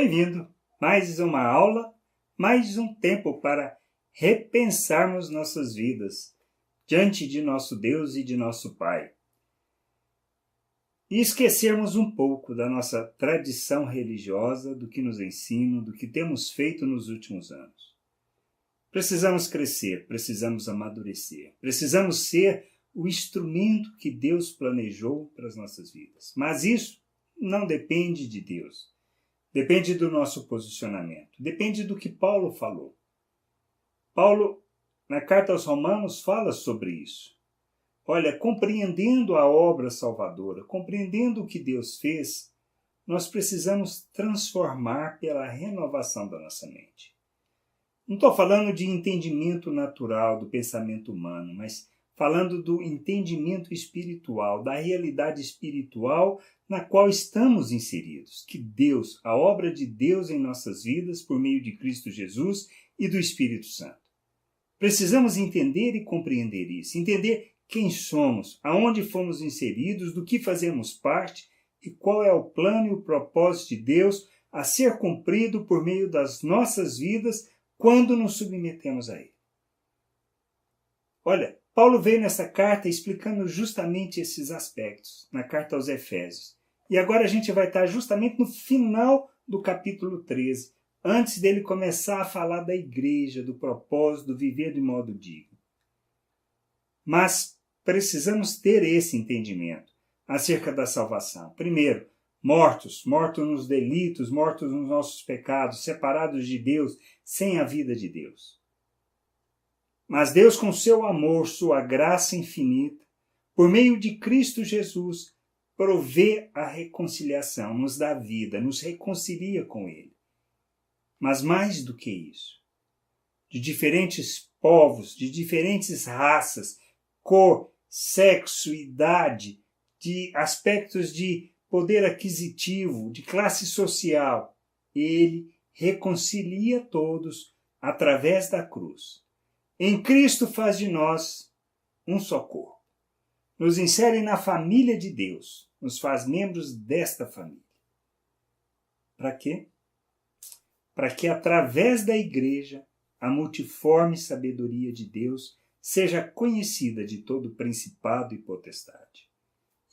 Bem-vindo! Mais uma aula, mais um tempo para repensarmos nossas vidas diante de nosso Deus e de nosso Pai. E esquecermos um pouco da nossa tradição religiosa, do que nos ensina, do que temos feito nos últimos anos. Precisamos crescer, precisamos amadurecer, precisamos ser o instrumento que Deus planejou para as nossas vidas. Mas isso não depende de Deus. Depende do nosso posicionamento. Depende do que Paulo falou. Paulo, na carta aos Romanos, fala sobre isso. Olha, compreendendo a obra salvadora, compreendendo o que Deus fez, nós precisamos transformar pela renovação da nossa mente. Não estou falando de entendimento natural do pensamento humano, mas falando do entendimento espiritual, da realidade espiritual na qual estamos inseridos, que Deus, a obra de Deus em nossas vidas por meio de Cristo Jesus e do Espírito Santo. Precisamos entender e compreender isso, entender quem somos, aonde fomos inseridos, do que fazemos parte e qual é o plano e o propósito de Deus a ser cumprido por meio das nossas vidas quando nos submetemos a Ele. Olha, Paulo veio nessa carta explicando justamente esses aspectos, na carta aos Efésios. E agora a gente vai estar justamente no final do capítulo 13, antes dele começar a falar da igreja, do propósito, do viver de modo digno. Mas precisamos ter esse entendimento acerca da salvação. Primeiro, mortos nos delitos, mortos nos nossos pecados, separados de Deus, sem a vida de Deus. Mas Deus, com seu amor, sua graça infinita, por meio de Cristo Jesus, provê a reconciliação, nos dá vida, nos reconcilia com Ele. Mas mais do que isso, de diferentes povos, de diferentes raças, cor, sexo, idade, de aspectos de poder aquisitivo, de classe social, Ele reconcilia todos através da cruz. Em Cristo faz de nós um só corpo. Nos insere na família de Deus, nos faz membros desta família. Para quê? Para que através da igreja a multiforme sabedoria de Deus seja conhecida de todo principado e potestade.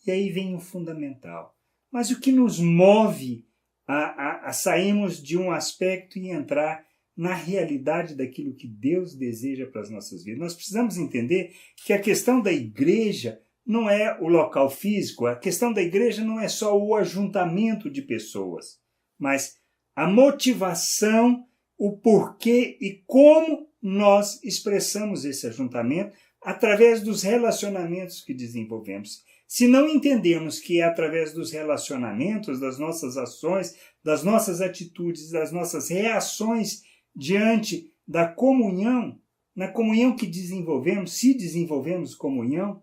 E aí vem o fundamental. Mas o que nos move a sairmos de um aspecto e entrar na realidade daquilo que Deus deseja para as nossas vidas? Nós precisamos entender que a questão da igreja não é o local físico, a questão da igreja não é só o ajuntamento de pessoas, mas a motivação, o porquê e como nós expressamos esse ajuntamento através dos relacionamentos que desenvolvemos. Se não entendermos que é através dos relacionamentos, das nossas ações, das nossas atitudes, das nossas reações diante da comunhão, na comunhão que desenvolvemos, se desenvolvemos comunhão,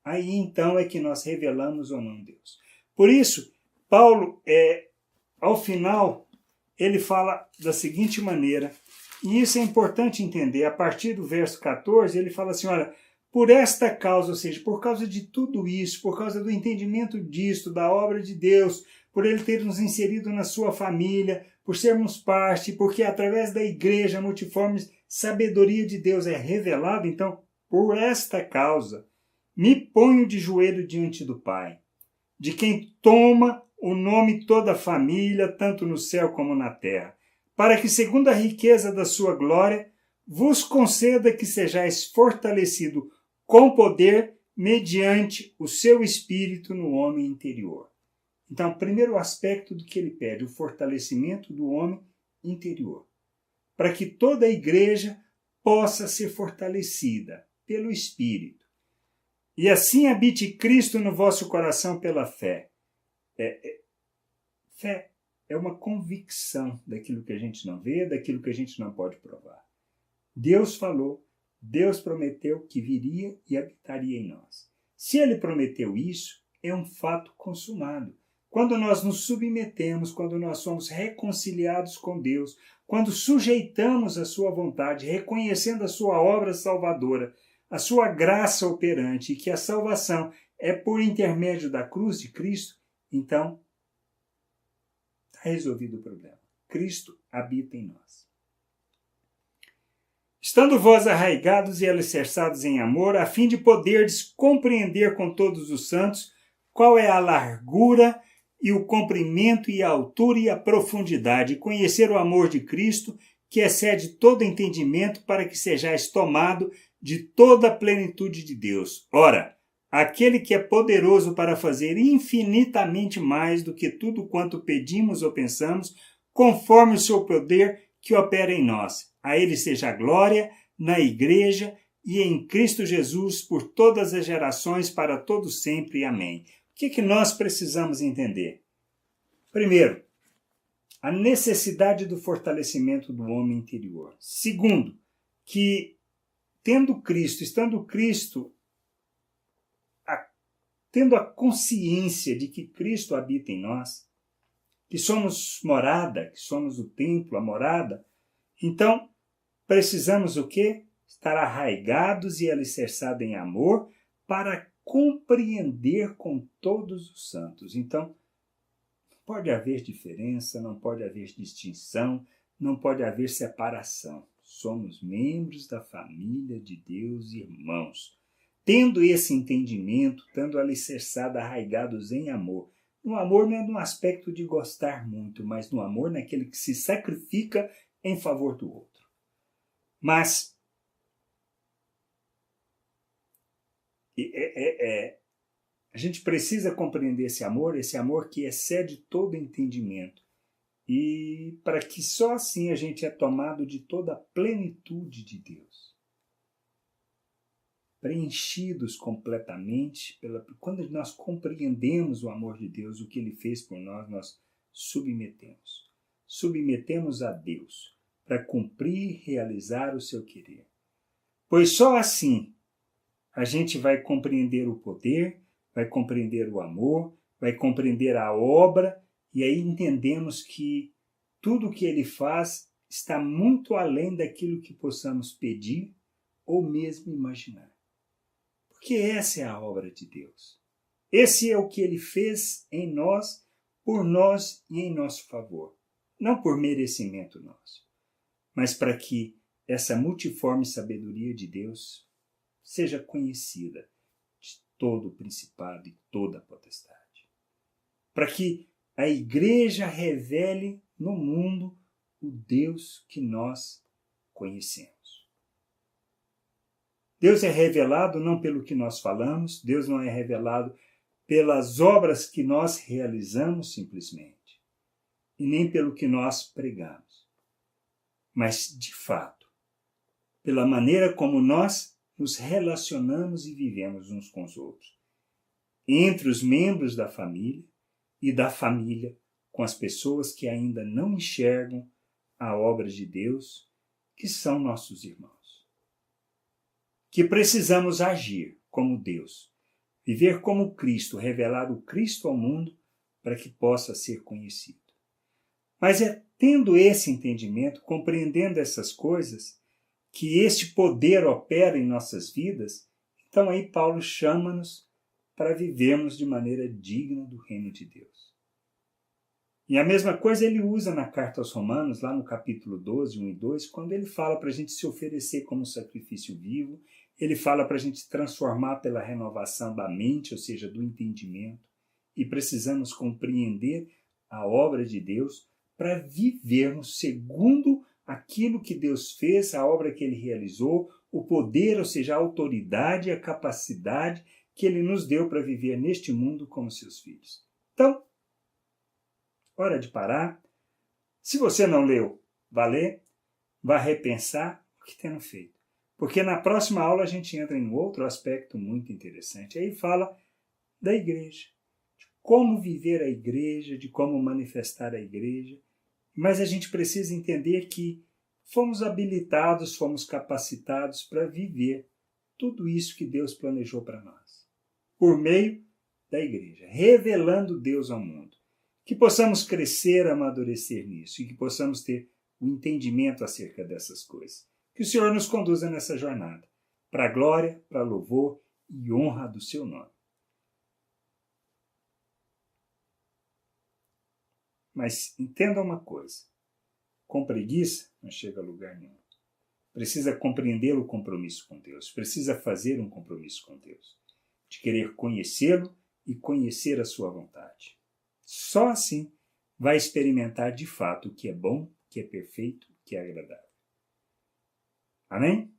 aí então é que nós revelamos ou não Deus. Por isso, Paulo, ao final, ele fala da seguinte maneira, e isso é importante entender, a partir do verso 14, ele fala assim, olha, por esta causa, ou seja, por causa de tudo isso, por causa do entendimento disto, da obra de Deus, por Ele ter nos inserido na sua família, por sermos parte, porque através da igreja a multiforme sabedoria de Deus é revelada, então, por esta causa, me ponho de joelho diante do Pai, de quem toma o nome toda a família, tanto no céu como na terra, para que, segundo a riqueza da sua glória, vos conceda que sejais fortalecido com poder mediante o seu espírito no homem interior. Então, o primeiro aspecto do que ele pede, o fortalecimento do homem interior, para que toda a igreja possa ser fortalecida pelo Espírito. E assim habite Cristo no vosso coração pela fé. Fé é uma convicção daquilo que a gente não vê, daquilo que a gente não pode provar. Deus falou, Deus prometeu que viria e habitaria em nós. Se Ele prometeu isso, é um fato consumado. Quando nós nos submetemos, quando nós somos reconciliados com Deus, quando sujeitamos a sua vontade, reconhecendo a sua obra salvadora, a sua graça operante, e que a salvação é por intermédio da cruz de Cristo, então está resolvido o problema. Cristo habita em nós. Estando vós arraigados e alicerçados em amor, a fim de poderdes compreender com todos os santos qual é a largura e o comprimento e a altura e a profundidade, e conhecer o amor de Cristo, que excede todo entendimento, para que sejais tomado de toda a plenitude de Deus. Ora, aquele que é poderoso para fazer infinitamente mais do que tudo quanto pedimos ou pensamos, conforme o seu poder que opera em nós. A ele seja a glória na Igreja e em Cristo Jesus por todas as gerações, para todos sempre. Amém. O que nós precisamos entender? Primeiro, a necessidade do fortalecimento do homem interior. Segundo, que tendo a consciência de que Cristo habita em nós, que somos morada, que somos o templo, a morada, então precisamos o quê? Estar arraigados e alicerçados em amor para compreender com todos os santos. Então, não pode haver diferença, não pode haver distinção, não pode haver separação. Somos membros da família de Deus, irmãos. Tendo esse entendimento, estando alicerçados, arraigados em amor. No amor não é no aspecto de gostar muito, mas no amor naquele que se sacrifica em favor do outro. Mas a gente precisa compreender esse amor que excede todo entendimento. E para que só assim a gente é tomado de toda a plenitude de Deus. Preenchidos completamente, quando nós compreendemos o amor de Deus, o que Ele fez por nós, nós submetemos. Submetemos a Deus para cumprir e realizar o seu querer. Pois só assim a gente vai compreender o poder, vai compreender o amor, vai compreender a obra, e aí entendemos que tudo o que Ele faz está muito além daquilo que possamos pedir ou mesmo imaginar. Porque essa é a obra de Deus. Esse é o que Ele fez em nós, por nós e em nosso favor. Não por merecimento nosso, mas para que essa multiforme sabedoria de Deus seja conhecida de todo o principado e toda a potestade. Para que a Igreja revele no mundo o Deus que nós conhecemos. Deus é revelado não pelo que nós falamos, Deus não é revelado pelas obras que nós realizamos simplesmente, e nem pelo que nós pregamos, mas, de fato, pela maneira como nós nos relacionamos e vivemos uns com os outros, entre os membros da família e da família com as pessoas que ainda não enxergam a obra de Deus, que são nossos irmãos. Que precisamos agir como Deus, viver como Cristo, revelar o Cristo ao mundo para que possa ser conhecido. Mas é tendo esse entendimento, compreendendo essas coisas, que este poder opera em nossas vidas, então aí Paulo chama-nos para vivermos de maneira digna do reino de Deus. E a mesma coisa ele usa na carta aos Romanos, lá no capítulo 12, 1 e 2, quando ele fala para a gente se oferecer como sacrifício vivo, ele fala para a gente transformar pela renovação da mente, ou seja, do entendimento, e precisamos compreender a obra de Deus para vivermos segundo aquilo que Deus fez, a obra que Ele realizou, o poder, ou seja, a autoridade e a capacidade que Ele nos deu para viver neste mundo como seus filhos. Então, hora de parar. Se você não leu, vá ler, vá repensar o que temos feito. Porque na próxima aula a gente entra em outro aspecto muito interessante. Aí fala da igreja, de como viver a igreja, de como manifestar a igreja. Mas a gente precisa entender que fomos habilitados, fomos capacitados para viver tudo isso que Deus planejou para nós. Por meio da igreja, revelando Deus ao mundo. Que possamos crescer, amadurecer nisso e que possamos ter o entendimento acerca dessas coisas. Que o Senhor nos conduza nessa jornada, para a glória, para louvor e honra do seu nome. Mas entenda uma coisa, Com preguiça, não chega a lugar nenhum. Precisa compreender o compromisso com Deus. Precisa fazer um compromisso com Deus. De querer conhecê-lo e conhecer a sua vontade. Só assim vai experimentar de fato o que é bom, o que é perfeito, o que é agradável. Amém?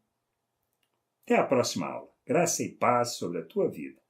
Até a próxima aula. Graça e paz sobre a tua vida.